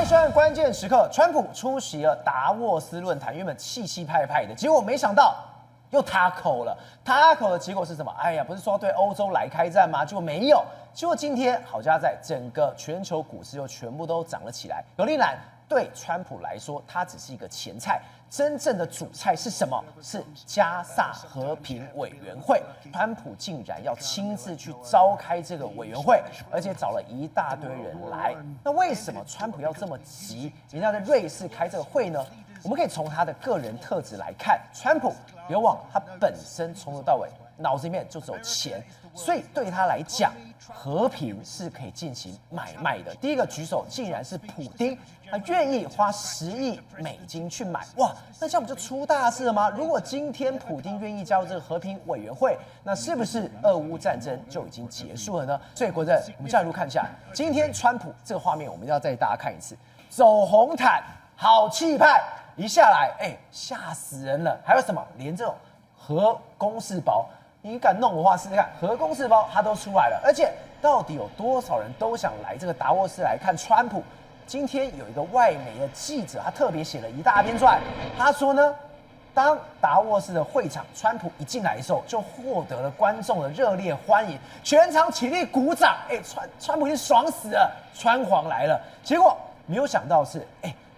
迎收看关键时刻。川普出席了达沃斯论坛，原本气气派派的，结果没想到又塌口了。塌口的结果是什么？哎呀，不是说对欧洲来开战吗？结果没有。结果今天好家在整个全球股市又全部都涨了起来。有力兰对川普来说，它只是一个前菜，真正的主菜是什么？是加萨和平委员会。川普竟然要亲自去召开这个委员会，而且找了一大堆人来。那为什么川普要这么急，人家在瑞士开这个会呢？我们可以从他的个人特质来看，川普别忘他本身从头到尾脑子里面就只有钱，所以对他来讲，和平是可以进行买卖的。第一个举手竟然是普丁，他愿意花10亿美金去买，哇，那这样不就出大事了吗？如果今天普丁愿意加入这个和平委员会，那是不是俄乌战争就已经结束了呢？所以国政，我们下一路看一下，今天川普这个画面，我们要再大家看一次，走红毯，好气派。一下来，吓死人了！还有什么？连这种核公事包，你敢弄的话，试试看，核公事包它都出来了。而且，到底有多少人都想来这个达沃斯来看川普？今天有一个外媒的记者，他特别写了一大篇出来，他说呢，当达沃斯的会场，川普一进来的时候，就获得了观众的热烈欢迎，全场起立鼓掌。川普已经爽死了，川皇来了。结果没有想到是，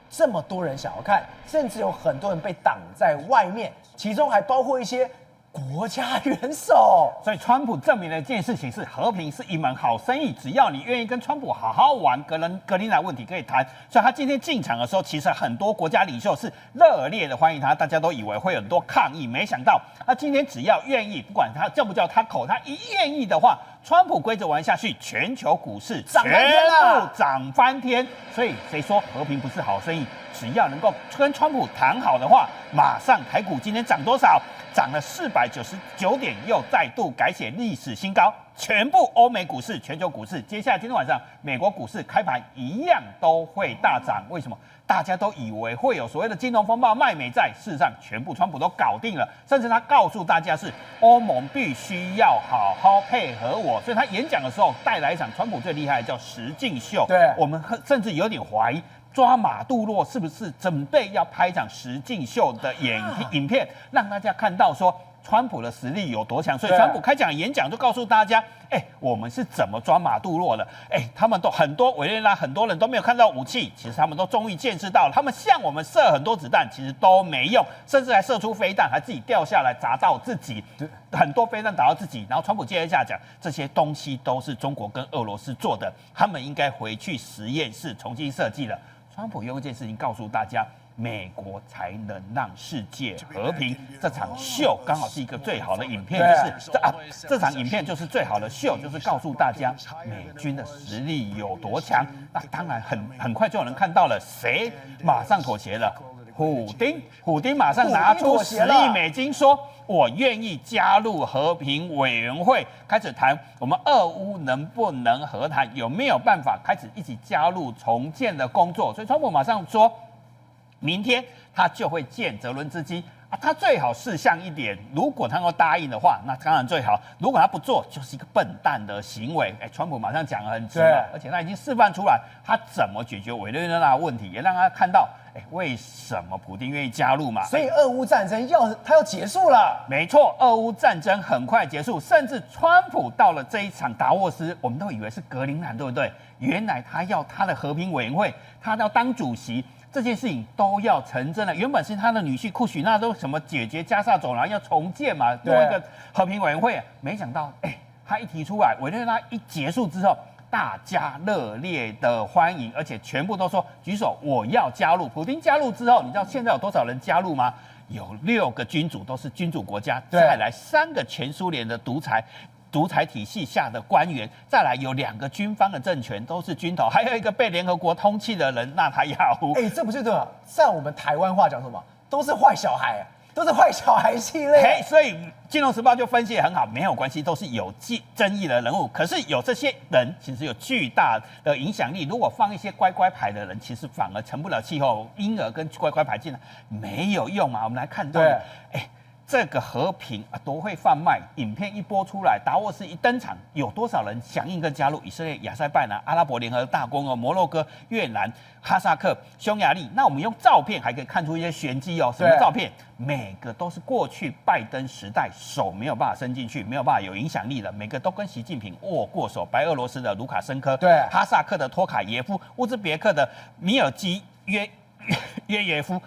这么多人想要看，甚至有很多人被挡在外面，其中还包括一些国家元首。所以川普证明了一件事情是和平是一门好生意，只要你愿意跟川普好好玩，格林兰问题可以谈。所以他今天进场的时候，其实很多国家领袖是热烈的欢迎他，大家都以为会有很多抗议，没想到他今天只要愿意，不管他叫不叫他口，他一愿意的话，川普规则玩下去，全球股市全部涨翻天。所以谁说和平不是好生意？只要能够跟川普谈好的话，马上台股今天涨多少？涨了499点，又再度改写历史新高。全部欧美股市、全球股市，接下来今天晚上美国股市开盘一样都会大涨。为什么？大家都以为会有所谓的金融风暴、卖美债，事实上全部川普都搞定了。甚至他告诉大家是欧盟必须要好好配合我，所以他演讲的时候带来一场川普最厉害的叫实境秀。对，我们甚至有点怀疑。抓马杜洛是不是准备要拍一场实境秀的影片，让大家看到说川普的实力有多强？所以川普开讲演讲就告诉大家，我们是怎么抓马杜洛的？他们都很多委内瑞拉很多人都没有看到武器，其实他们都终于见识到了，他们向我们射很多子弹，其实都没用，甚至还射出飞弹，还自己掉下来砸到自己，很多飞弹打到自己。然后川普接着下讲，这些东西都是中国跟俄罗斯做的，他们应该回去实验室重新设计了。川普用一件事情告诉大家，美国才能让世界和平。这场秀刚好是一个最好的影片，就是这场影片就是最好的秀，就是告诉大家美军的实力有多强。那当然很快就有人看到了，谁马上妥协了？虎丁马上拿出10亿美金说，我愿意加入和平委员会，开始谈我们俄乌能不能和谈，有没有办法开始一起加入重建的工作。所以川普马上说，明天他就会见泽伦斯基啊，他最好识相一点，如果他能够答应的话，那当然最好；如果他不做，就是一个笨蛋的行为。川普马上讲得很直嘛，而且他已经示范出来他怎么解决委内瑞拉的问题，也让他看到。为什么普丁愿意加入嘛？所以俄乌战争要结束了。没错，俄乌战争很快结束，甚至川普到了这一场达沃斯，我们都以为是格陵兰，对不对？原来他要他的和平委员会，他要当主席，这件事情都要成真了。原本是他的女婿库许纳都什么解决加沙走廊要重建嘛，弄一个和平委员会，没想到他一提出来，委内瑞拉一结束之后。大家热烈的欢迎，而且全部都说举手，我要加入。普丁加入之后，你知道现在有多少人加入吗？有6个君主都是君主国家，再来3个前苏联的独裁体系下的官员，再来有2个军方的政权都是军头，还有一个被联合国通缉的人纳塔亚胡。这不是对吧？在我们台湾话讲什么，都是坏小孩。都是坏小孩系列，所以《金融时报》就分析得很好，没有关系，都是有争议的人物。可是有这些人，其实有巨大的影响力。如果放一些乖乖牌的人，其实反而成不了气候，因而跟乖乖牌进来没有用嘛。我们来看到，这个和平啊多会贩卖，影片一播出来，达沃斯一登场，有多少人响应跟加入？以色列、亚塞拜然、阿拉伯联合大公国、摩洛哥、越南、哈萨克、匈牙利。那我们用照片还可以看出一些玄机哦。什么照片？每个都是过去拜登时代手没有办法伸进去，没有办法有影响力的，每个都跟习近平握过手。白俄罗斯的卢卡申科，对，哈萨克的托卡耶夫，乌兹别克的米尔基约耶夫，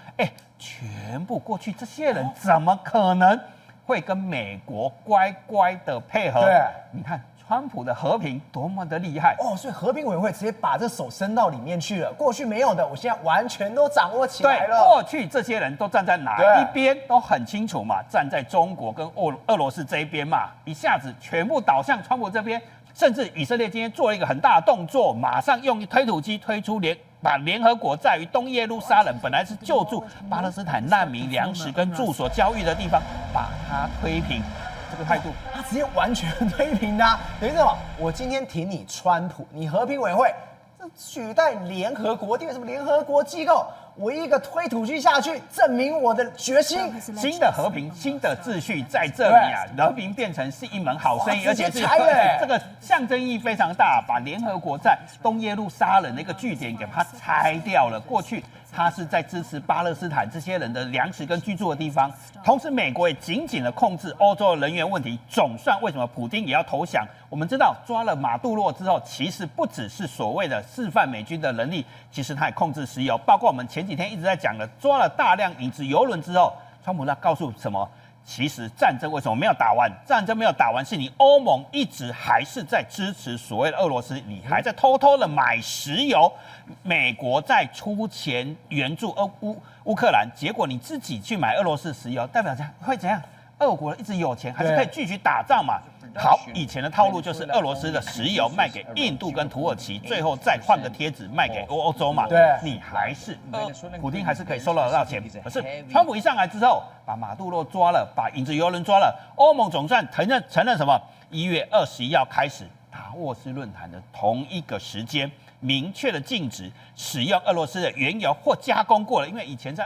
全部过去这些人怎么可能会跟美国乖乖的配合？对，你看川普的和平多么的厉害哦，所以和平委员会直接把这手伸到里面去了，过去没有的，我现在完全都掌握起来了。对，过去这些人都站在哪一边都很清楚嘛，站在中国跟俄罗斯这一边嘛，一下子全部倒向川普这边。甚至以色列今天做了一个很大的动作，马上用推土机推出把联合国在于东耶路撒冷本来是救助巴勒斯坦难民粮食跟住所交易的地方，把它推平。这个态度，他直接完全推平他，等于什么？我今天挺你川普，你和平委员会这取代联合国地位，什么联合国机构？我一个推土机下去，证明我的决心。新的和平、新的秩序在这里啊，和平变成是一门好生意，而且是这个象征意义非常大，把联合国在东耶路撒冷那个据点给它拆掉了。过去它是在支持巴勒斯坦这些人的粮食跟居住的地方，同时美国也紧紧的控制欧洲的人员问题。总算为什么普丁也要投降？我们知道抓了马杜罗之后，其实不只是所谓的示范美军的能力，其实他也控制石油，包括我们前几天一直在讲的，抓了大量影子油轮之后，川普他告诉什么？其实战争为什么没有打完？战争没有打完，是你欧盟一直还是在支持所谓的俄罗斯，你还在偷偷的买石油，美国在出钱援助乌克兰，结果你自己去买俄罗斯石油，代表会怎样？俄国一直有钱，还是可以继续打仗嘛？好，以前的套路就是俄罗斯的石油卖给印度跟土耳其，最后再换个贴纸卖给欧洲嘛。对，你还是普丁还是可以收得到钱。可是川普一上来之后，把马杜罗抓了，把影子油人抓了，欧盟总算承认什么？1月21号开始达沃斯论坛的同一个时间，明确的禁止使用俄罗斯的原油或加工过了，因为以前在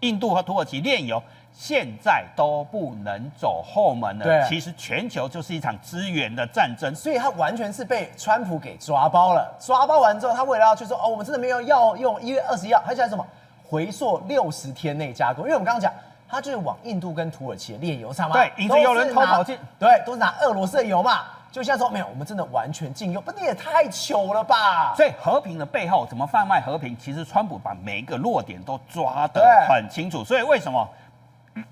印度和土耳其炼油。现在都不能走后门了。其实全球就是一场资源的战争，所以他完全是被川普给抓包了。抓包完之后，他为了要去说我们真的没有要用1月21号，他讲什么回溯60天内加工，因为我们刚刚讲，他就是往印度跟土耳其的炼油厂嘛，对，影子油人偷跑进，对，都是拿俄罗斯的油嘛。就像说没有，我们真的完全禁用，不，你也太糗了吧！所以和平的背后怎么贩卖和平？其实川普把每一个弱点都抓得很清楚。所以为什么？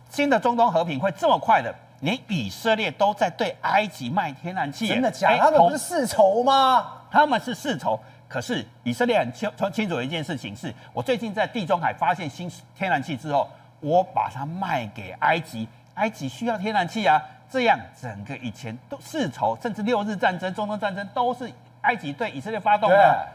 新的中东和平会这么快的？连以色列都在对埃及卖天然气，真的假的？他们不是世仇吗？他们是世仇，可是以色列很清楚的一件事情是，我最近在地中海发现新天然气之后，我把它卖给埃及，埃及需要天然气啊，这样整个以前都世仇，甚至6日战争、中东战争都是埃及对以色列发动的。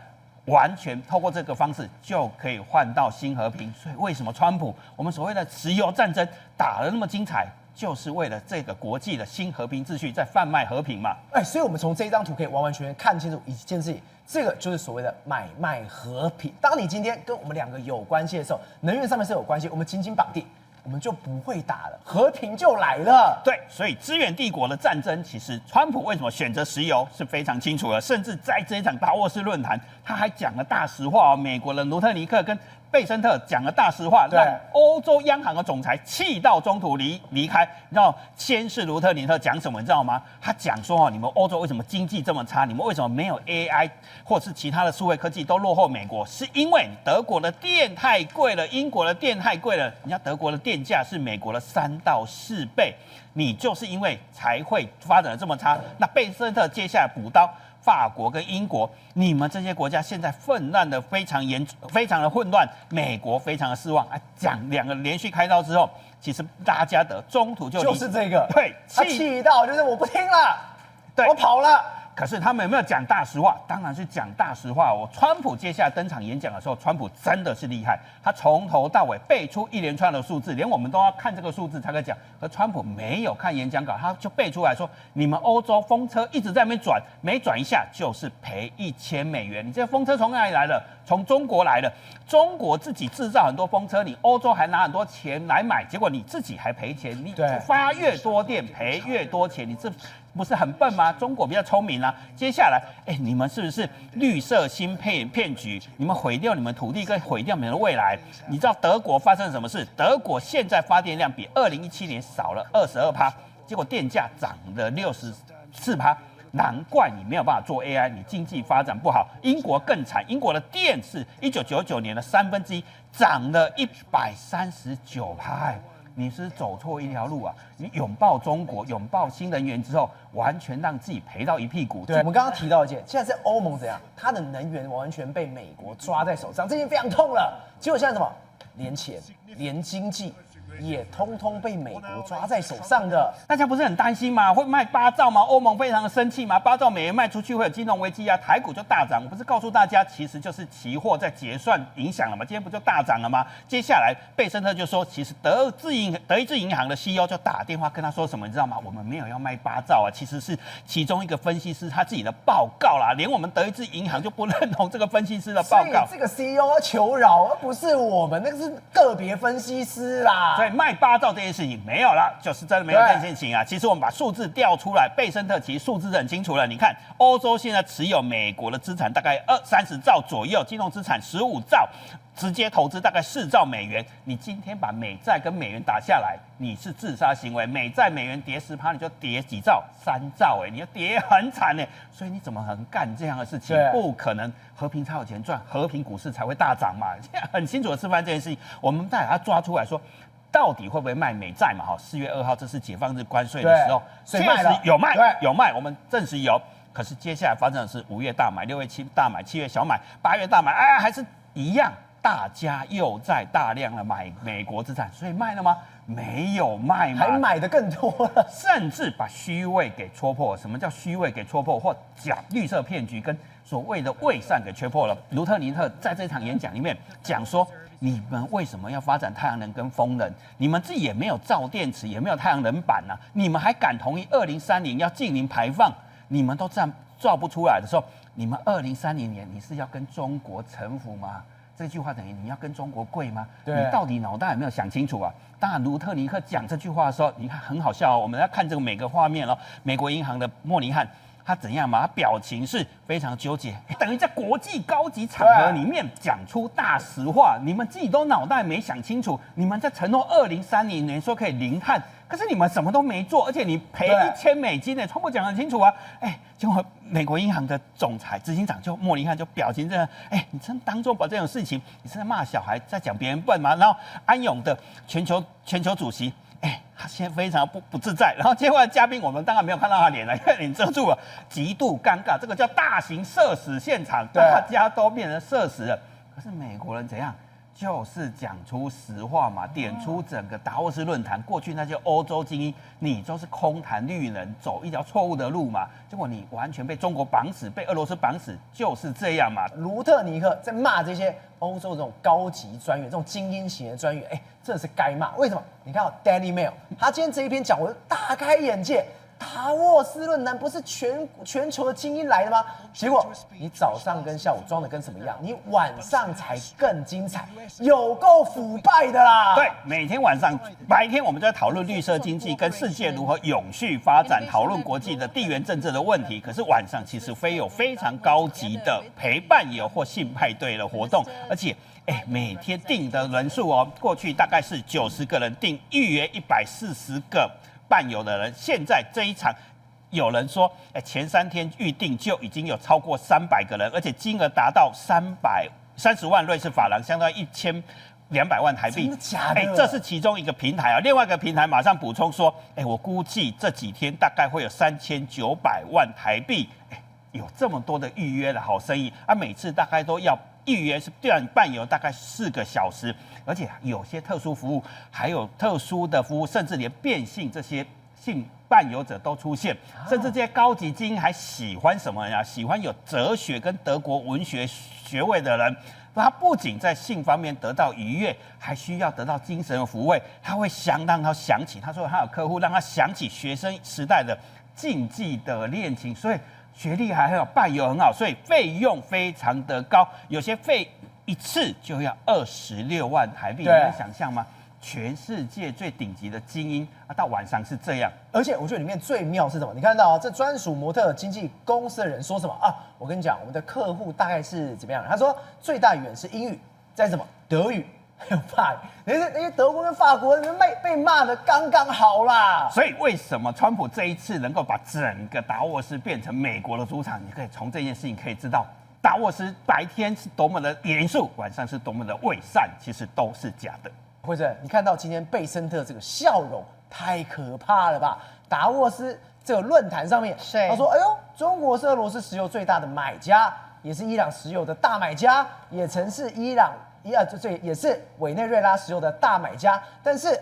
完全透过这个方式就可以换到新和平，所以为什么川普我们所谓的石油战争打得那么精彩，就是为了这个国际的新和平秩序在贩卖和平嘛？所以我们从这一张图可以完完全全看清楚一件事情，这个就是所谓的买卖和平。当你今天跟我们两个有关系的时候，能源上面是有关系，我们紧紧绑定。我们就不会打了，和平就来了。对，所以资源帝国的战争，其实川普为什么选择石油是非常清楚的。甚至在这一场达沃斯论坛，他还讲了大实话哦。美国的卢特尼克跟贝森特讲了大实话，让欧洲央行的总裁气到中途离开。你知道，先是卢特尼克讲什么，你知道吗？他讲说你们欧洲为什么经济这么差？你们为什么没有 AI 或是其他的数位科技都落后美国？是因为德国的电太贵了，英国的电太贵了。人家德国的电价是美国的3到4倍，你就是因为才会发展的这么差。那贝森特接下来补刀。法国跟英国，你们这些国家现在混乱的非常的混乱，美国非常的失望啊！讲2个连续开刀之后，其实大家的中途就是这个，对，气到就是我不听了，对，我跑了。可是他们有没有讲大实话？当然是讲大实话。川普接下来登场演讲的时候，川普真的是厉害，他从头到尾背出一连串的数字，连我们都要看这个数字才可以讲。而川普没有看演讲稿，他就背出来说：你们欧洲风车一直在那边转，每转一下就是赔$1000。你这风车从哪里来的？从中国来的。中国自己制造很多风车，你欧洲还拿很多钱来买，结果你自己还赔钱。你发越多电赔越多钱，你这不是很笨吗？中国比较聪明啊。接下来，你们是不是绿色芯片骗局？你们毁掉你们土地跟毁掉你们的未来。你知道德国发生了什么事？德国现在发电量比2017年少了22%，结果电价涨了64%。难怪你没有办法做 AI， 你经济发展不好。英国更惨，英国的电是1999年的1/3，涨了139%。你是走错一条路啊！你拥抱中国，拥抱新能源之后，完全让自己赔到一屁股。对，我们刚刚提到一件，现在是欧盟怎样，它的能源完全被美国抓在手上，这件非常痛了。结果现在什么？连钱，连经济。也通通被美国抓在手上的，大家不是很担心吗？会卖8兆吗？欧盟非常的生气吗？8兆美元卖出去会有金融危机啊，台股就大涨。我不是告诉大家，其实就是期货在结算影响了吗？今天不就大涨了吗？接下来贝森特就说，其实德意志银行的 CEO 就打电话跟他说什么，你知道吗？我们没有要卖8兆啊，其实是其中一个分析师他自己的报告啦，连我们德意志银行就不认同这个分析师的报告。所以这个 CEO 要求饶，而不是我们，那个是个别分析师啦。所以卖8兆这件事情没有了，就是真的没有这件事情啊。其实我们把数字调出来，贝森特其实数字很清楚了。你看，欧洲现在持有美国的资产大概30兆左右，金融资产15兆，直接投资大概4兆美元。你今天把美债跟美元打下来，你是自杀行为。美债美元跌10%，你就跌几兆？3兆你要跌很惨所以你怎么能干这样的事情？不可能，和平才有钱赚，和平股市才会大涨嘛。很清楚的示范这件事情，我们再把它抓出来说。到底会不会卖美债嘛？4月2号这是解放日关税的时候，确实有卖，我们证实有。可是接下来发生的是5月大买，6月大买，7月小买，8月大买，还是一样，大家又在大量的买美国资产，所以卖了吗？没有卖嘛，还买的更多了，甚至把虚位给戳破。什么叫虚位给戳破？或假绿色骗局跟所谓的伪善给戳破了。卢特尼特在这场演讲里面讲说。你们为什么要发展太阳能跟风能？你们自己也没有造电池，也没有太阳能板啊！你们还敢同意2030要净零排放？你们都造不出来的时候，你们2030年你是要跟中国臣服吗？这句话等于你要跟中国跪吗？你到底脑袋有没有想清楚啊？当然，卢特尼克讲这句话的时候，你看很好笑哦。我们要看这个每个画面哦。美国银行的莫尼汉。他怎样嘛？他表情是非常纠结，等于在国际高级场合里面讲出大实话。你们自己都脑袋没想清楚，你们在承诺2030年说可以零碳，可是你们什么都没做，而且你赔$1000呢。川普讲得很清楚啊，结果美国银行的执行长莫尼汉就表情这样，你真当做把这种事情，你是在骂小孩，在讲别人笨吗？然后安永的全球主席。他现在非常不自在，然后接下来嘉宾我们当然没有看到他脸了，因为脸遮住了，极度尴尬。这个叫大型社死现场，大家都变成社死了。可是美国人怎样？就是讲出实话嘛，点出整个达沃斯论坛过去那些欧洲精英，你都是空谈绿能，走一条错误的路嘛。结果你完全被中国绑死，被俄罗斯绑死，就是这样嘛。卢特尼克在骂这些欧洲这种高级专员、这种精英型的专员，真的是该骂。为什么？你看Daily Mail， 他今天这一篇讲，我大开眼界。达沃斯论坛不是全球的精英来的吗？结果你早上跟下午装的跟什么样？你晚上才更精彩，有够腐败的啦！对，每天晚上、白天我们就在讨论绿色经济跟世界如何永续发展，讨论国际的地缘政治的问题。可是晚上其实有非常高级的陪伴游或性派对的活动，而且。每天订的人数过去大概是90个人订，预约140个伴游的人。现在这一场，有人说，前3天预定就已经有超过300个人，而且金额达到330万瑞士法郎，相当于1200万台币。真的假的？这是其中一个平台啊。另外一个平台马上补充说，我估计这几天大概会有3900万台币。有这么多的预约的好生意啊，每次大概都要。预约是伴游大概4个小时，而且有些特殊服务，还有特殊的服务，甚至连变性这些性伴游者都出现，甚至这些高级精英还喜欢什么呀？喜欢有哲学跟德国文学学位的人。他不仅在性方面得到愉悦，还需要得到精神的抚慰。他会让他想起，他说他有客户让他想起学生时代的禁忌的恋情，所以学历还有伴游很好，所以费用非常的高，有些费一次就要26万台币，你能想象吗？全世界最顶级的精英啊，到晚上是这样。而且我觉得里面最妙是什么？你看到这专属模特经纪公司的人说什么啊？我跟你讲，我们的客户大概是怎么样？他说最大语言是英语，再什么德语，还有法语。那些德国跟法国人被骂的刚刚好啦。所以为什么川普这一次能够把整个达沃斯变成美国的主场？你可以从这件事情可以知道。达沃斯白天是多么的严肃，晚上是多么的伪善，其实都是假的。或者你看到今天贝森特这个笑容，太可怕了吧？达沃斯这个论坛上面，他说：“哎呦，中国是俄罗斯石油最大的买家，也是伊朗石油的大买家，也曾是也是委内瑞拉石油的大买家。但是，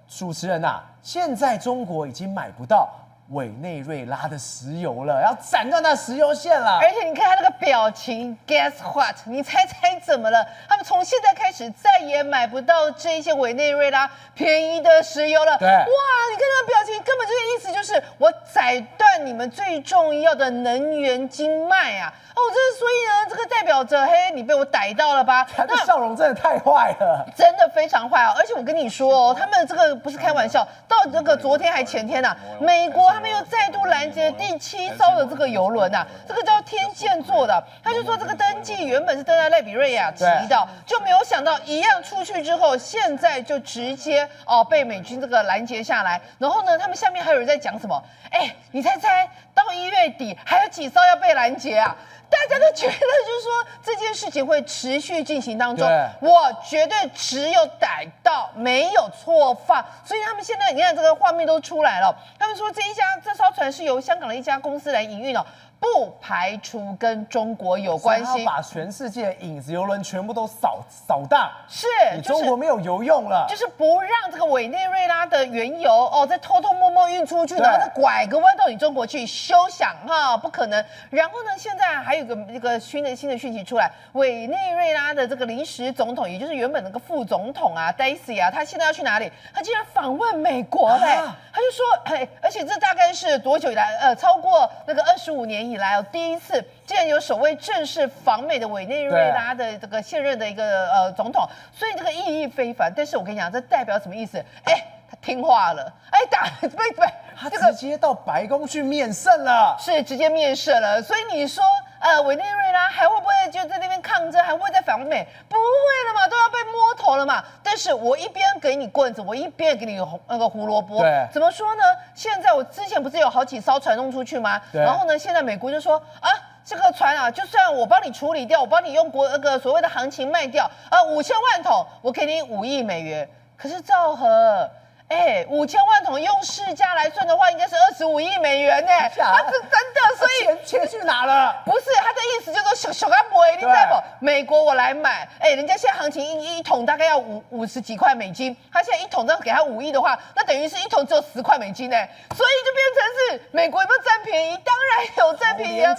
主持人呐，现在中国已经买不到委内瑞拉的石油了，要斩断那石油线了。而且你看他那个表情 ，Guess what？ 你猜怎么了？他们从现在开始再也买不到这些委内瑞拉便宜的石油了。对，哇，你看他的表情，根本就是意思就是我宰断你们最重要的能源经脉啊！哦，所以呢，这个代表着，嘿，你被我逮到了吧？他的笑容真的太坏了，真的非常坏哦！而且我跟你说哦，他们这个不是开玩笑，到这个昨天还前天呐，美国他们又再度拦截第7艘的这个邮轮呐，这个叫天线座的，他就说这个登记原本是登在赖比瑞亚旗的，就没有想到一样出去之后，现在就直接被美军这个拦截下来。然后呢，他们下面还有人在讲什么？你猜到1月底还有几艘要被拦截啊？大家都觉得就是说这件事情会持续进行当中，我绝对只有逮到没有错放，所以他们现在你看这个画面都出来了，他们说这艘船是由香港的一家公司来营运的。不排除跟中国有关系，把全世界影子邮轮全部都扫荡，是，你中国没有油用了，就是不让这个委内瑞拉的原油再偷偷摸摸运出去，然后再拐个弯到你中国去，休想哈，不可能。然后呢，现在还有一个新的讯息出来，委内瑞拉的这个临时总统，也就是原本那个副总统啊 ，Daisy 啊，他现在要去哪里？他竟然访问美国嘞！他就说，而且这大概是多久以来？超过那个25年以来第一次，竟然有首位正式访美的委内瑞拉的这个现任的一个总统，所以这个意义非凡。但是我跟你讲，这代表什么意思？他听话了，他直接到白宫去面圣了，是直接面圣了。所以你说，委内瑞拉还会不会就在那边抗争，还会再访美？不会了嘛，都要被摸头了嘛。但是我一边给你棍子，我一边给你那个胡萝卜。对，怎么说呢？现在我之前不是有好几艘船弄出去吗？然后呢，现在美国就说啊，这个船啊，就算我帮你处理掉，我帮你用那个所谓的行情卖掉，5000万桶，我给你5亿美元。可是赵和。5000万桶用市价来算的话，应该是25亿美元呢。他是真的，所以钱去哪了？不是他的意思，就是说小干部你知道不？美国我来买，人家现在行情一桶大概要50几块美金，他现在一桶这样给他5亿的话，那等于是一桶只有10块美金呢，所以就变成是美国有没有占便宜？当然有占便宜啊！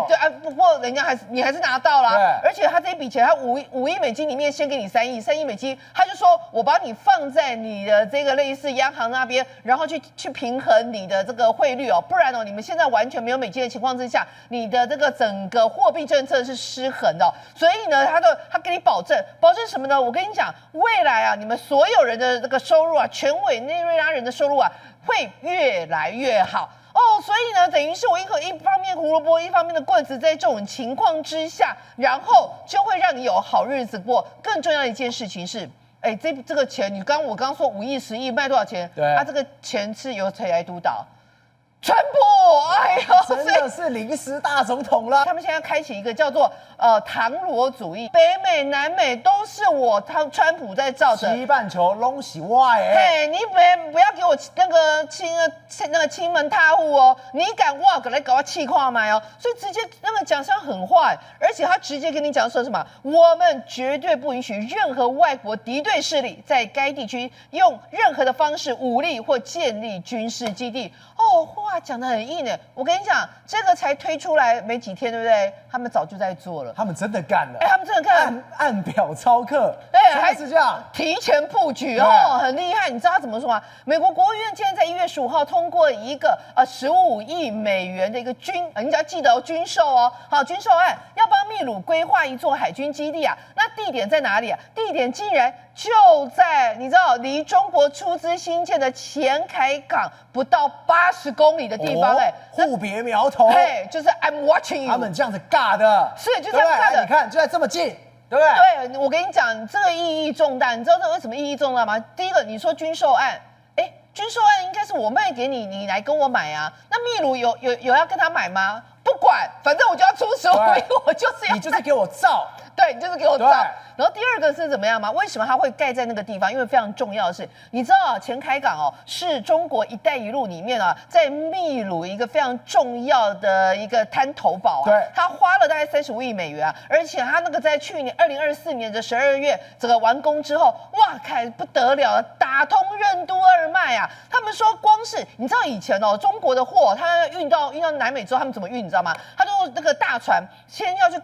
对啊，不过人家你还是拿到了，而且他这一笔钱，他5亿美金里面先给你3亿美金，他就说我把你放在你的这个类似央行那边，然后去平衡你的这个汇率不然你们现在完全没有美金的情况之下，你的这个整个货币政策是失衡的，所以呢，他给你保证什么呢？我跟你讲，未来啊，你们所有人的这个收入啊，全委内瑞拉人的收入啊，会越来越好。所以呢，等于是我一方面胡萝卜，一方面的棍子，在这种情况之下，然后就会让你有好日子过。更重要的一件事情是。这个钱，我刚说5亿10亿卖多少钱？对，这个钱是由谁来督导？川普，哎呦，真的是临时大总统了。他们现在开启一个叫做唐罗主义，北美、南美都是川普在造的。西半球拢是我的。嘿，你不要给我那个亲门踏户哦！你敢来搞我气化买哦！所以直接那个讲上狠话，而且他直接跟你讲说什么？我们绝对不允许任何外国敌对势力在该地区用任何的方式武力或建立军事基地。哦，话讲得很硬呢。我跟你讲，这个才推出来没几天，对不对？他们早就在做了。他们真的干了。他们真的干，按表操课。还是这样，提前布局哦，很厉害。你知道他怎么说吗？美国国务院今天在1月15号通过一个15亿美元的一个你只要记得军售哦，好，军售案要帮秘鲁规划一座海军基地啊。那地点在哪里啊？地点竟然就在你知道离中国出资新建的前凯港不到80公里的地方，互别苗头，就是 I'm watching you， 他们这样子尬的，是就这样尬的。你看，就在这么近。对不对？对，我跟你讲，这个意义重大。你知道这为什么意义重大吗？第一个，你说军售案，军售案应该是我卖给你，你来跟我买啊。那秘鲁有要跟他买吗？不管，反正我就要出15亿，我就是要。你就是给我造。对，你就是给我造。然后第二个是怎么样吗？为什么它会盖在那个地方？因为非常重要的是，你知道前凯港是中国“一带一路”里面在秘鲁一个非常重要的一个滩头堡对，它花了大概35亿美元啊，而且它那个在去年2024年的12月这个完工之后，哇，看不得了，打通任督二脉啊！他们说光是你知道以前中国的货，它运到南美洲，他们怎么运？你知道吗？他就那个大船先要去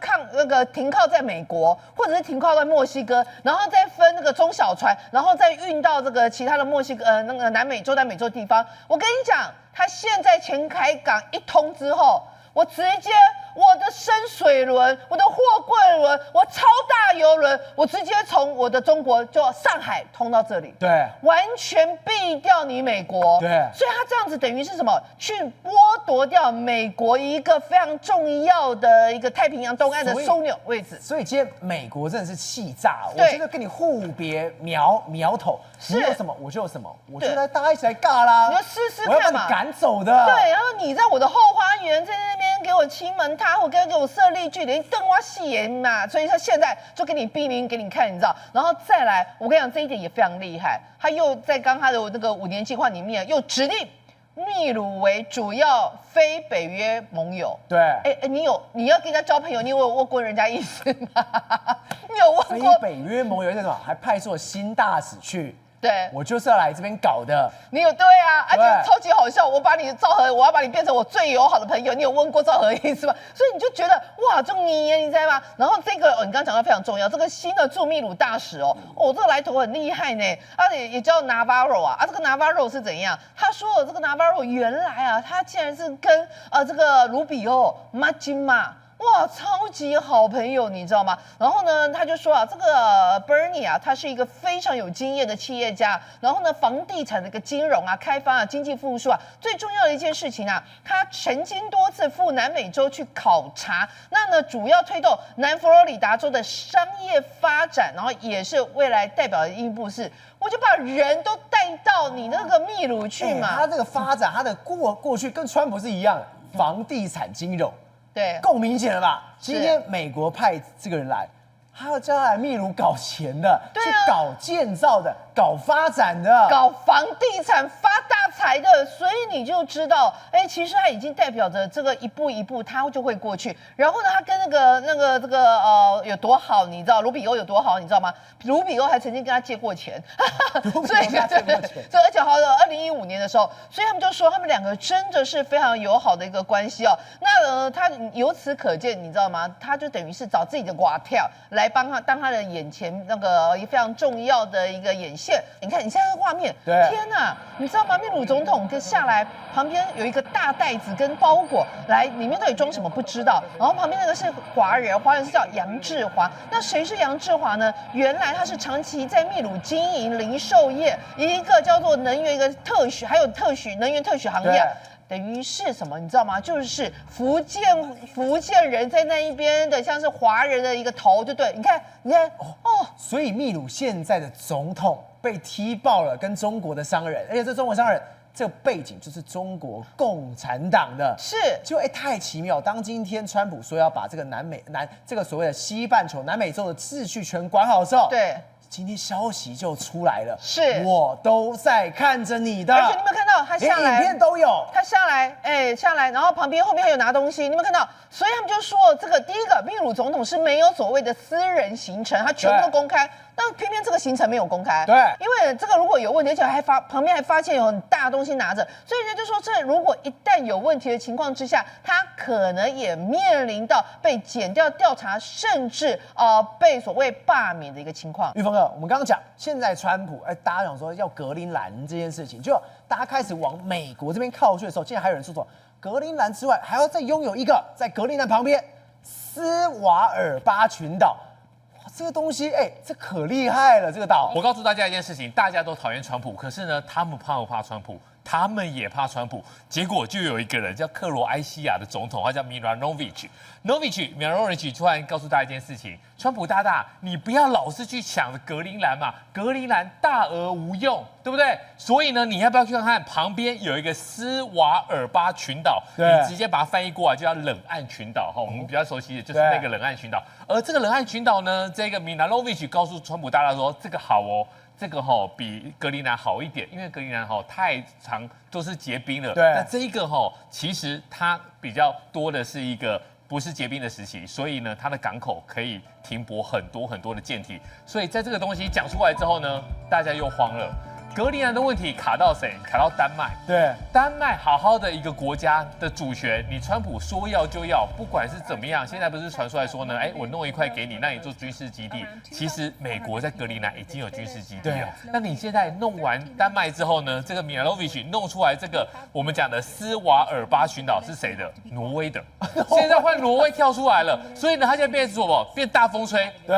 停靠在美国，或者是停靠在墨西哥，然后再分那个中小船，然后再运到这个其他的墨西哥那个南美洲地方。我跟你讲，他现在前凯港一通之后，我直接我的深水轮、我的货柜轮、我超大游轮，我直接从我的中国就上海通到这里，对，完全避掉你美国，对，所以他这样子等于是什么？去剥夺掉美国一个非常重要的一个太平洋东岸的枢纽位置。所以今天美国真的是气炸，我觉得跟你互别苗头，你有什么我就有什么，我就来大家一起来尬啦，你就试试看嘛，我要把你赶走的。对，然后你在我的后花园在那边给我亲门踏户，给我设立据点，瞪我戏眼嘛，所以他现在就给你逼名给你看，你知道，然后再来，我跟你讲这一点也非常厉害，他又在他的那个5年计划里面又指定秘鲁为主要非北约盟友。对，你要跟人家交朋友，你有问过人家意思吗？你有问过？非北约盟友是什么？还派出了新大使去。对，我就是要来这边搞的。你有对啊，而且超级好笑。我把你赵和，我要把你变成我最友好的朋友。你有问过赵和意思吗？所以你就觉得哇，就你知道吗？然后这个你刚刚讲到非常重要，这个新的驻秘鲁大使这个来头很厉害呢。也叫 Navarro 啊，这个 Navarro 是怎样？他说这个 Navarro 原来他竟然是跟这个卢比欧马金嘛。哇，超级好朋友，你知道吗？然后呢，他就说这个 Bernie 他是一个非常有经验的企业家。然后呢，房地产的一个金融开发经济复苏最重要的一件事情他曾经多次赴南美洲去考察。那呢，主要推动南佛罗里达州的商业发展，然后也是未来代表的一步是，我就把人都带到你那个秘鲁去嘛。他这个发展，他的过去跟川普是一样的，房地产金融。对，够明显了吧？今天美国派这个人来，他要叫他来秘鲁搞钱的，去搞建造的，搞发展的，搞房地产发大财的，所以你就知道，其实他已经代表着这个一步一步他就会过去。然后呢，他跟这个有多好，你知道卢比欧有多好，你知道吗？卢比欧还曾经跟他借过钱，所以而且好2015年的时候，所以他们就说他们两个真的是非常友好的一个关系那他由此可见，你知道吗？他就等于是找自己的寡跳来帮他当他的眼前那个非常重要的一个眼线。你看你现在的画面，天哪，你知道吗？秘鲁总统跟下来，旁边有一个大袋子跟包裹，来里面到底装什么不知道。然后旁边那个是华人是叫杨志华。那谁是杨志华呢？原来他是长期在秘鲁经营零售业，一个叫做能源一个特许，还有能源特许行业。等于是什么，你知道吗？就是福建人在那一边的，像是华人的一个头，就对。你看所以秘鲁现在的总统被踢爆了跟中国的商人，而且这中国商人这个背景就是中国共产党的，是就太奇妙。当今天川普说要把这个这个所谓的西半球南美洲的秩序全管好的时候，对。今天消息就出来了，是我都在看着你的，而且你有没有看到他下来，连影片都有，他下来，下来，然后后面还有拿东西，你有没有看到？所以他们就说，这个第一个，秘鲁总统是没有所谓的私人行程，他全部都公开，但偏偏这个行程没有公开，对，因为这个如果有问题，而且旁边还发现有很大的东西拿着，所以人家就说，这如果一旦有问题的情况之下，他可能也面临到被检调调查，甚至被所谓罢免的一个情况。玉峰哥，我们刚刚讲，现在川普，大家讲说要格陵兰这件事情，就大家开始往美国这边靠去的时候，竟然还有人说什么格陵兰之外，还要再拥有一个在格陵兰旁边斯瓦尔巴群岛。哇，这个东西，这可厉害了，这个岛。我告诉大家一件事情，大家都讨厌川普，可是呢，他们怕不怕川普？他们也怕川普，结果就有一个人叫克罗埃西亚的总统，他叫 Milanovic 突然告诉大家一件事情：川普大大，你不要老是去抢格陵兰嘛，格陵兰大而无用，对不对？所以呢，你要不要去看看旁边有一个斯瓦尔巴群岛？你直接把它翻译过来就叫冷岸群岛哈，我们比较熟悉的就是那个冷岸群岛。而这个冷岸群岛呢，这个 Milanovic 告诉川普大大说，这个好哦。这个比格陵兰好一点，因为格陵兰太长都是结冰了。对，那这一个其实它比较多的是一个不是结冰的时期，所以呢，它的港口可以停泊很多很多的舰艇。所以在这个东西讲出来之后呢，大家又慌了。格陵兰的问题卡到谁？卡到丹麦。对，丹麦好好的一个国家的主权，你川普说要就要，不管是怎么样，现在不是传出来说呢，我弄一块给你，让你做军事基地。其实美国在格陵兰已经有军事基地了。那你现在弄完丹麦之后呢，这个 Milanovic 弄出来这个我们讲的斯瓦尔巴群岛是谁的？挪威的。现在换挪威跳出来了，所以呢，它现在变什么？变大风吹。对。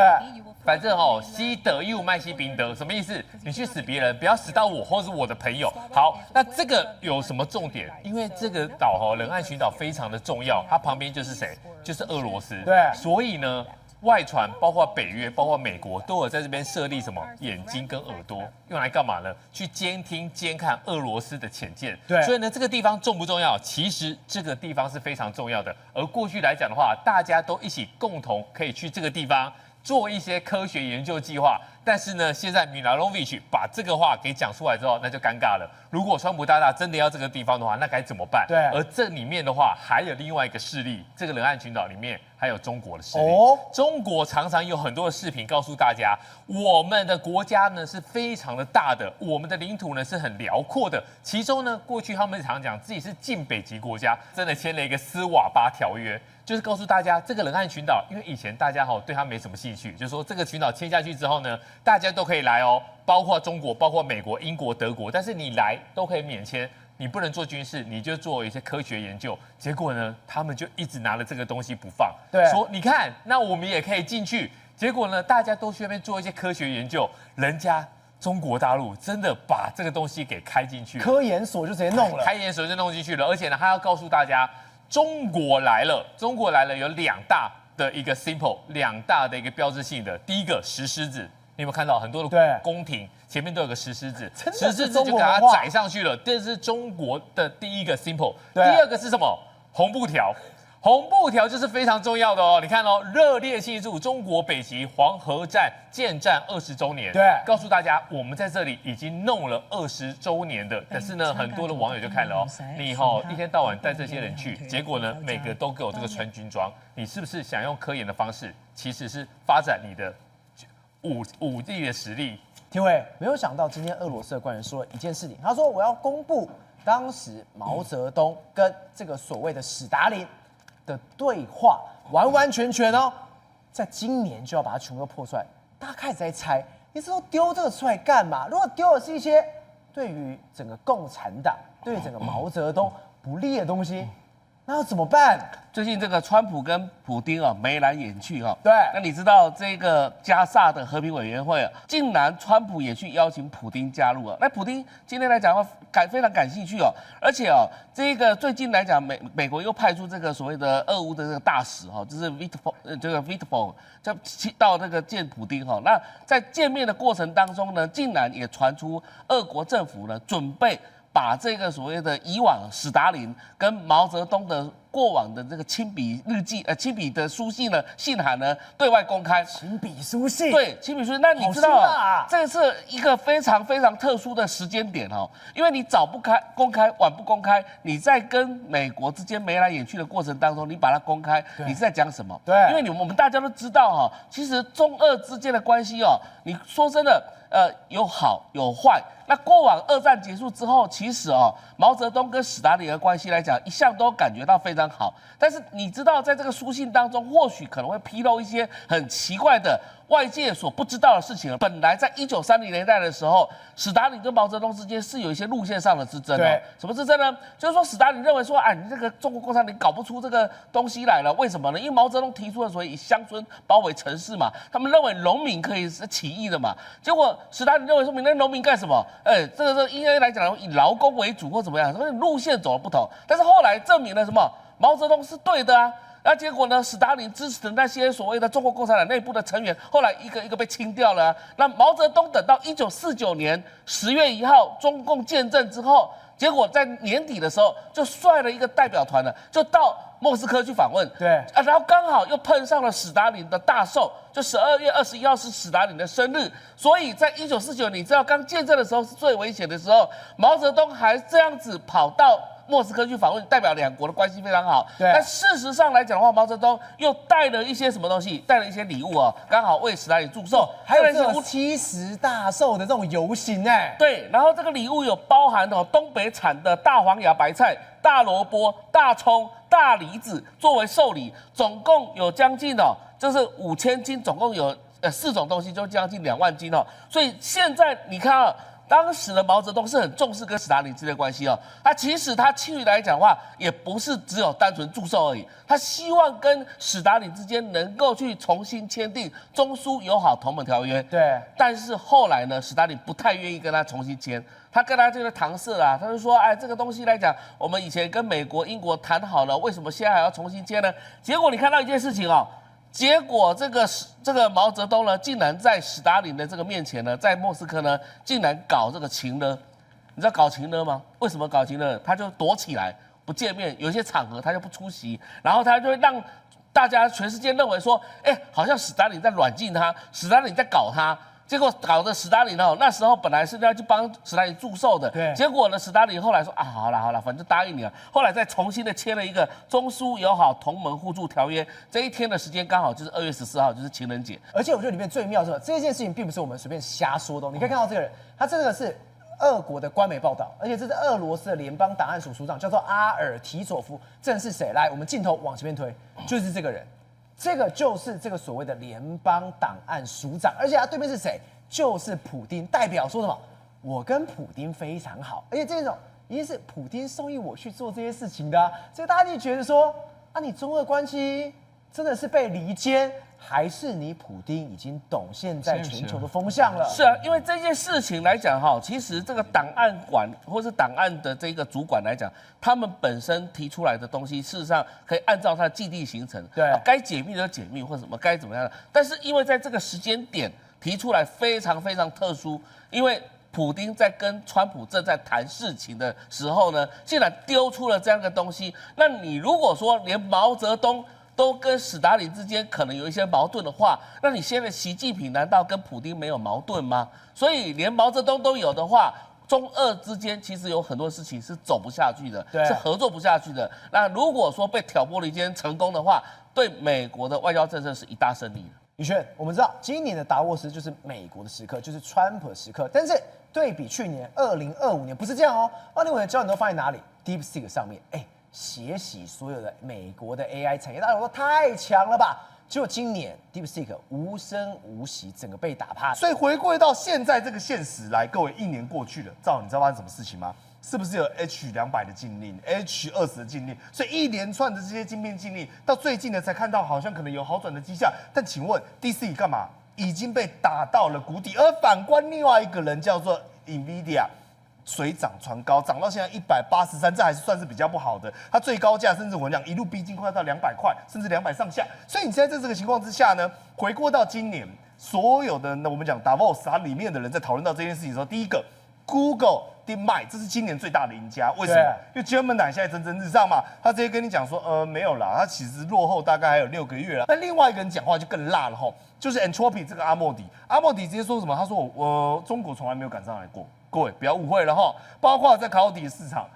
反正西德又麦西宾德，什么意思？你去死别人，不要死到我或是我的朋友。好，那这个有什么重点？因为这个岛冷岸群岛非常的重要，它旁边就是谁？就是俄罗斯。对，所以呢，外传包括北约、包括美国都有在这边设立什么眼睛跟耳朵，用来干嘛呢？去监听、监看俄罗斯的潜舰。对，所以呢，这个地方重不重要？其实这个地方是非常重要的。而过去来讲的话，大家都一起共同可以去这个地方。做一些科学研究计划，但是呢，现在Milanovic把这个话给讲出来之后，那就尴尬了。如果川普大大真的要这个地方的话，那该怎么办？对。而这里面的话，还有另外一个势力，这个冷岸群岛里面还有中国的势力。中国常常有很多的视频告诉大家，我们的国家呢是非常的大的，我们的领土呢是很辽阔的。其中呢，过去他们常讲自己是近北极国家，真的签了一个斯瓦巴条约。就是告诉大家，这个冷岸群岛，因为以前大家对它没什么兴趣，就是说这个群岛签下去之后呢，大家都可以来哦，包括中国、包括美国、英国、德国，但是你来都可以免签，你不能做军事，你就做一些科学研究。结果呢，他们就一直拿了这个东西不放，对，说你看，那我们也可以进去。结果呢，大家都去那边做一些科学研究，人家中国大陆真的把这个东西给开进去，科研所就直接弄了，开研所就弄进去了，而且呢，还要告诉大家。中国来了有两大的一个 symbol， 两大的一个标志性的。第一个石狮子，你有没有看到很多的宫廷前面都有个石狮子，石狮子就给它载上去了，这是中国的第一个 symbol。第二个是什么？红布条。红布条就是非常重要的哦，你看哦，热烈庆祝中国北极黄河站建站20周年。对，告诉大家，我们在这里已经弄了20周年的，可是呢，很多的网友就看了哦，你一天到晚带这些人去，结果呢，每个都给我这个穿军装，你是不是想用科研的方式，其实是发展你的武力的实力？廷伟，没有想到今天俄罗斯的官员说了一件事情，他说我要公布当时毛泽东跟这个所谓的史达林的对话，完完全全哦，在今年就要把它全部破出来。大家开始在猜，你说丢这个出来干嘛？如果丢的是一些对于整个共产党、对于整个毛泽东不利的东西，那要怎么办？最近这个川普跟普丁眉来眼去对，那你知道这个加萨的和平委员会竟然川普也去邀请普丁加入那普丁今天来讲的话非常感兴趣而且这个最近来讲美国又派出这个所谓的俄乌的这个大使就是 Vitfo 到那个见普丁那在见面的过程当中呢，竟然也传出俄国政府呢准备把这个所谓的以往史达林跟毛泽东的过往的这个亲笔日记、亲笔的书信呢、信函呢对外公开。亲笔书信，对，亲笔书信。那你知道好辛辣啊这是一个非常非常特殊的时间点哦，因为你早不公开，晚不公开，你在跟美国之间眉来眼去的过程当中，你把它公开，你是在讲什么？对因为我们大家都知道哈，其实中俄之间的关系哦，你说真的。有好有坏。那过往二战结束之后，其实毛泽东跟史达林的关系来讲，一向都感觉到非常好。但是你知道，在这个书信当中，或许可能会披露一些很奇怪的外界所不知道的事情。本来在1930年代的时候，史达林跟毛泽东之间是有一些路线上的之争对，什么之争呢？就是说史达林认为说，你这个中国共产党搞不出这个东西来了，为什么呢？因为毛泽东提出了所谓以乡村包围城市嘛，他们认为农民可以是起义的嘛，结果史达林认为说，你那农民干什么？这个应该来讲以劳工为主或怎么样，所以路线走了不同。但是后来证明了什么？毛泽东是对的啊。那结果呢？史达林支持的那些所谓的中国共产党内部的成员，后来一个一个被清掉了啊。那毛泽东等到1949年10月1号中共建政之后，结果在年底的时候就率了一个代表团呢，就到莫斯科去访问。对然后刚好又碰上了史达林的大寿，就12月21号是史达林的生日，所以在1949，你知道刚建政的时候是最危险的时候，毛泽东还这样子跑到莫斯科去访问，代表两国的关系非常好。对但事实上来讲的话，毛泽东又带了一些什么东西？带了一些礼物刚好为史达林祝寿，还有这带了一些种70大寿的这种游行对，然后这个礼物有包含东北产的大黄芽白菜、大萝卜、大葱、大梨子作为寿礼，总共有将近就是5000斤，总共有4种东西，就将近2万斤所以现在你看当时的毛泽东是很重视跟史达林之间的关系他其实他去来讲的话，也不是只有单纯祝寿而已，他希望跟史达林之间能够去重新签订中苏友好同盟条约。对，但是后来呢，史达林不太愿意跟他重新签，他跟他这个搪塞他就说，这个东西来讲，我们以前跟美国、英国谈好了，为什么现在还要重新签呢？结果你看到一件事情结果这个毛泽东呢，竟然在史达林的这个面前呢，在莫斯科呢，竟然搞这个情勒。你知道搞情勒吗？为什么搞情勒？他就躲起来不见面，有一些场合他就不出席，然后他就会让大家全世界认为说，好像史达林在软禁他，史达林在搞他。结果搞得史达林那时候本来是要去帮史达林祝寿的，对。结果呢，史达林后来说好了，反正答应你了。后来再重新的签了一个中苏友好同盟互助条约，这一天的时间刚好就是2月14号，就是情人节。而且我觉得里面最妙是什么？这件事情并不是我们随便瞎说的你可以看到这个人，他这个是俄国的官媒报道，而且这是俄罗斯的联邦档案署署长，叫做阿尔提佐夫。这人是谁？来，我们镜头往这边推，就是这个人。这个就是这个所谓的联邦档案署长，而且他对面是谁？就是普丁，代表说什么？我跟普丁非常好，而且这种一定是普丁授意我去做这些事情的所以大家就觉得说，你中俄关系真的是被离间，还是你普丁已经懂现在全球的风向了？是啊，因为这件事情来讲其实这个档案馆或是档案的这个主管来讲，他们本身提出来的东西，事实上可以按照它的既定行程，对，该解密就解密或者什么该怎么样的。但是因为在这个时间点提出来非常非常特殊，因为普丁在跟川普正在谈事情的时候呢，竟然丢出了这样的东西。那你如果说连毛泽东都跟史达林之间可能有一些矛盾的话，那你现在习近平难道跟普丁没有矛盾吗？所以连毛泽东都有的话，中俄之间其实有很多事情是走不下去的，是合作不下去的。那如果说被挑拨离间成功的话，对美国的外交政策是一大胜利。宇轩，我们知道今年的达沃斯就是美国的时刻，就是川普的时刻。但是对比去年2025年不是这样2025年焦点都放在哪里 ？DeepSeek 上面，血洗所有的美国的 AI 产业，大家说太强了吧？结果今年 DeepSeek 无声无息，整个被打趴。所以回归到现在这个现实来，各位1年过去了，你知道发生什么事情吗？是不是有 H200的禁令、H20的禁令？所以一连串的这些晶片禁令，到最近呢才看到好像可能有好转的迹象。但请问 DeepSeek 干嘛？已经被打到了谷底。而反观另外一个人叫做 NVIDIA， 水涨船高，涨到现在183，这还是算是比较不好的。它最高价甚至我讲一路逼近快到200块，甚至200上下。所以你现在在这个情况之下呢，回过到今年，所有的我们讲 Davos 它里面的人在讨论到这件事情的时候，第一个。Google。DeepMind 这是今年最大的赢家，为什么？因为 Gemini 现在蒸蒸日上嘛，他直接跟你讲说，没有啦，他其实落后大概还有6个月了。那另外一个人讲话就更辣了吼，就是 Anthropic 这个阿莫迪直接说什么？他说我中国从来没有赶上来过，各位不要误会了哈。包括在卡奥迪的市场，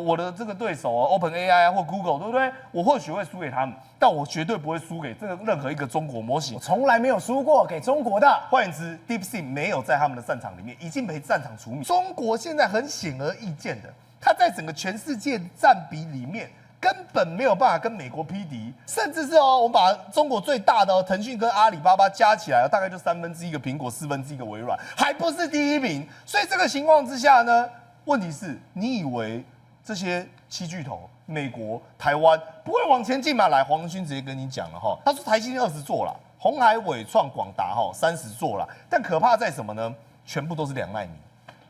我的这个对手OpenAI 啊或 Google 对不对？我或许会输给他们，但我绝对不会输给这个任何一个中国模型我。从来没有输过给中国的。换言之 ，DeepSeek 没有在他们的战场里面，已经被战场除名。中国现在很显而易见的，它在整个全世界占比里面根本没有办法跟美国匹敌，甚至是我们把中国最大的腾讯跟阿里巴巴加起来，大概就1/3个苹果，1/4个微软，还不是第一名。所以这个情况之下呢，问题是你以为这些7巨头？美国、台湾不会往前进嘛？来，黄仁勋直接跟你讲了哈，他说台积电20座了，鸿海、伟创、广达30座了，但可怕在什么呢？全部都是2奈米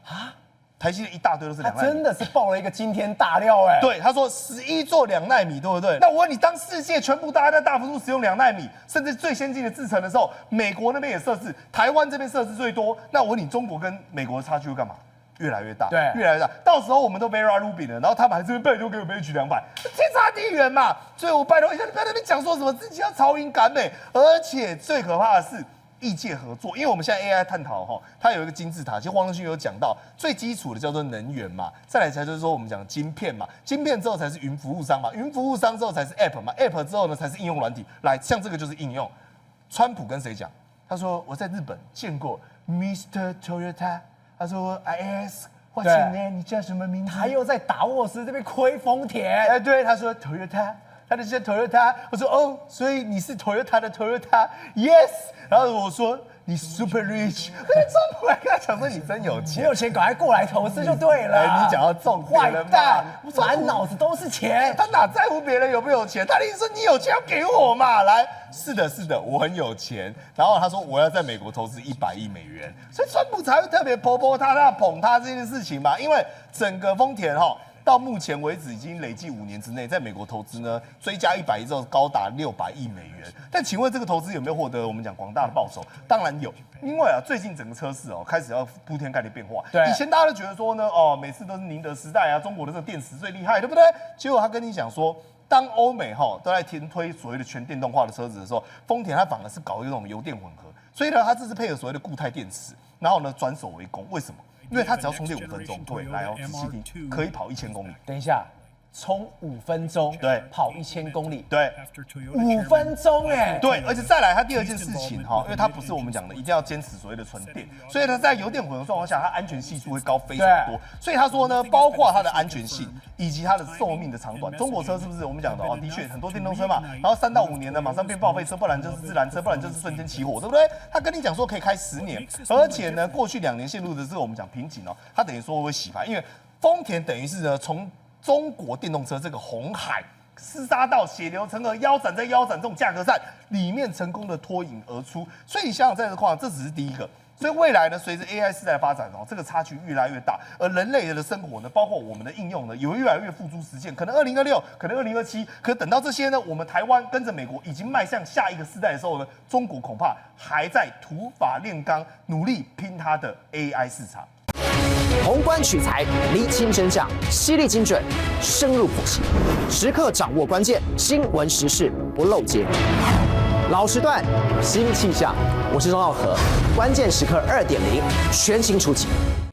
啊！台积电一大堆都是2奈米，真的是爆了一个惊天大料哎！对，他说11座2奈米，对不对？那我问你，当世界全部大家在大幅度使用2奈米，甚至最先进的制程的时候，美国那边也设置，台湾这边设置最多，那我问你，中国跟美国的差距会干嘛？越来越大，对，越来越大。到时候我们都 Vera Rubin 了，然后他们还是会拜托给我们 H200，天差地远嘛。所以我拜托一下，你不要在那边讲说什么自己要超英赶美，而且最可怕的是异界合作，因为我们现在 AI 探讨它有一个金字塔，其实黄仁勋有讲到，最基础的叫做能源嘛，再来才就是说我们讲晶片嘛，晶片之后才是云服务商嘛，云服务商之后才是 App 嘛 ，App 之后呢才是应用软体。来，像这个就是应用。川普跟谁讲？他说我在日本见过 Mr. Toyota， 他说 IS。花钱呢？你叫什么名字？他又在达沃斯这边亏丰田。哎，对，他说 Toyota， 他的是 Toyota。我说哦，所以你是 Toyota 的 Toyota，Yes。然后我说你 super rich， 川普还跟他讲说你真有钱，你有钱赶快过来投资就对了。哎，你讲到重点了嘛，坏蛋，满脑子都是钱。他哪在乎别人有没有钱？他的意思说你有钱要给我嘛。来，是的，是的，我很有钱。然后他说我要在美国投资100亿美元，所以川普才会特别捧他这件事情嘛。因为整个丰田到目前为止已经累计5年之内，在美国投资呢追加100亿之后高达600亿美元。但请问这个投资有没有获得我们讲广大的报酬？当然有，因为最近整个车市开始要铺天盖地变化。对，以前大家都觉得说呢，每次都是宁德时代啊，中国的这个电池最厉害，对不对？结果他跟你讲说，当欧美都在推所谓的全电动化的车子的时候，丰田它反而是搞一种油电混合，所以呢，它这是配合所谓的固态电池，然后呢转手为攻。为什么？因为它只要充电5分钟，对，来仔细听，可以跑1000公里。等一下，充5分钟，对，跑1000公里，对，5分钟哎，对，而且再来，它第二件事情因为它不是我们讲的一定要坚持所谓的纯电，所以它在油电混合状况下，它安全系数会高非常多。所以他说呢，包括它的安全性以及它的寿命的长短。中国车是不是我们讲的的确很多电动车嘛，然后3到5年呢，马上变报废车，不然就是自燃车，不然就是瞬间起火，对不对？他跟你讲说可以开10年，而且呢，过去2年陷入的是我们讲瓶颈它等于说会洗牌，因为丰田等于是呢从中国电动车这个红海厮杀到血流成河，腰斩再腰斩这种价格战里面成功的脱颖而出。所以你想想这个况，这只是第一个。所以未来呢，随着 AI 时代的发展这个差距越来越大，而人类的生活呢，包括我们的应用呢，也会越来越付诸实践。可能2026，可能2027，可等到这些呢，我们台湾跟着美国已经迈向下一个世代的时候呢，中国恐怕还在土法炼钢，努力拼它的 AI 市场。宏观取材，厘清真相，犀利精准，深入剖析，时刻掌握关键，新闻时事不漏接。老时段，新气象，我是钟耀和，关键时刻2.0，全新出击。